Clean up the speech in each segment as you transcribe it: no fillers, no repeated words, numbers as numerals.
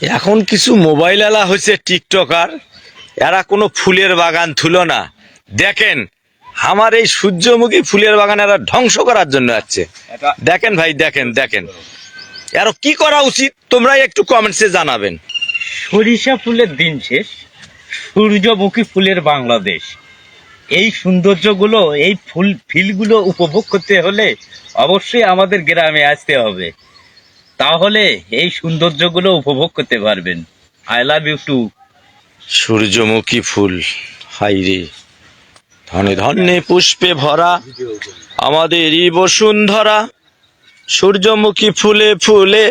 এখন কিছু মোবাইল আলা হয়েছে টিকটকার, এরা কোনো ফুলের বাগান থুলো না। দেখেন আমার এই সূর্যমুখী ফুলের বাগান এরা ধ্বংস করার জন্য আসছে। দেখেন ভাই, দেখেন দেখেন এর কি করা উচিত, তোমরা একটু কমেন্টসে জানাবেন। সরিষা ফুলের দিন শেষ, সূর্যমুখী ফুলের বাংলাদেশ। এই সৌন্দর্যগুলো, এই ফিলগুলো উপভোগ করতে হলে অবশ্যই আমাদের গ্রামে আসতে হবে, তাহলে এই সৌন্দর্যগুলো উপভোগ করতে পারবেন। I love you too. সূর্যমুখী ফুল, হাইরে ধনে ধনে পুষ্পে ভরা আমাদেরই বসুন্ধরা। সূর্যমুখী ফুলে ফুলে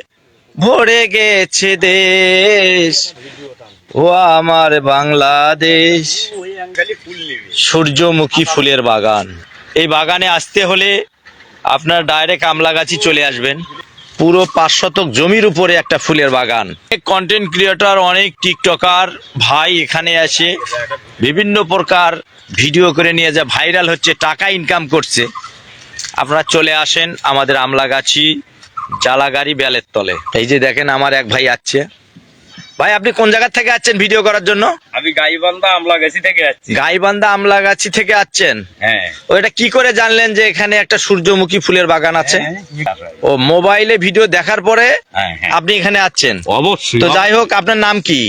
ভরে গেছে দেশ, ও আমার বাংলাদেশ। সূর্যমুখী ফুলের বাগান, এই বাগানে আসতে হলে আপনার ডাইরেক্ট আমলাগাছি চলে আসবেন। পুরো 5 শতক জমির উপরে একটা ফুলের বাগান। কন্টেন্ট ক্রিয়েটর, অনেক টিকটকার ভাই এখানে এসে বিভিন্ন প্রকার ভিডিও করে নিয়ে যা ভাইরাল হচ্ছে, টাকা ইনকাম করছে। আপনারা চলে আসেন আমাদের আমলাগাছি জালাগাড়ি বেলের তলে। এই যে দেখেন আমার এক ভাই আসছে। ভাই আপনি কোন জায়গা থেকে আসছেন ভিডিও করার জন্য? আমি গাইবান্ধা আমলাগাছি থেকে আসছি। গাইবান্ধা আমলাগাছি থেকে আসছেন? হ্যাঁ। ওইটা কি করে জানলেন যে এখানে একটা সূর্যমুখী ফুলের বাগান আছে? ও মোবাইলে ভিডিও দেখার পরে আপনি এখানে আসছেন? অবশ্যই। তো যাই হোক, আপনার নাম কি?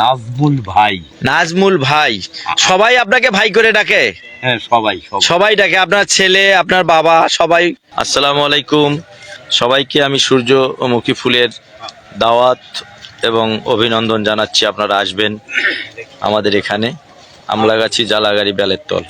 নাজমুল ভাই। নাজমুল ভাই। সবাই আপনাকে ভাই করে ডাকে? হ্যাঁ, সবাই সবাই ডাকে, আপনার ছেলে, আপনার বাবা, সবাই। আসসালামু আলাইকুম সবাইকে, আমি সূর্যমুখী ফুলের দাওয়াত এবং অভিনন্দন জানাচ্ছি। আপনারা আসবেন আমাদের এখানে আমলাগাছি জালাগাড়ি বেলের তল।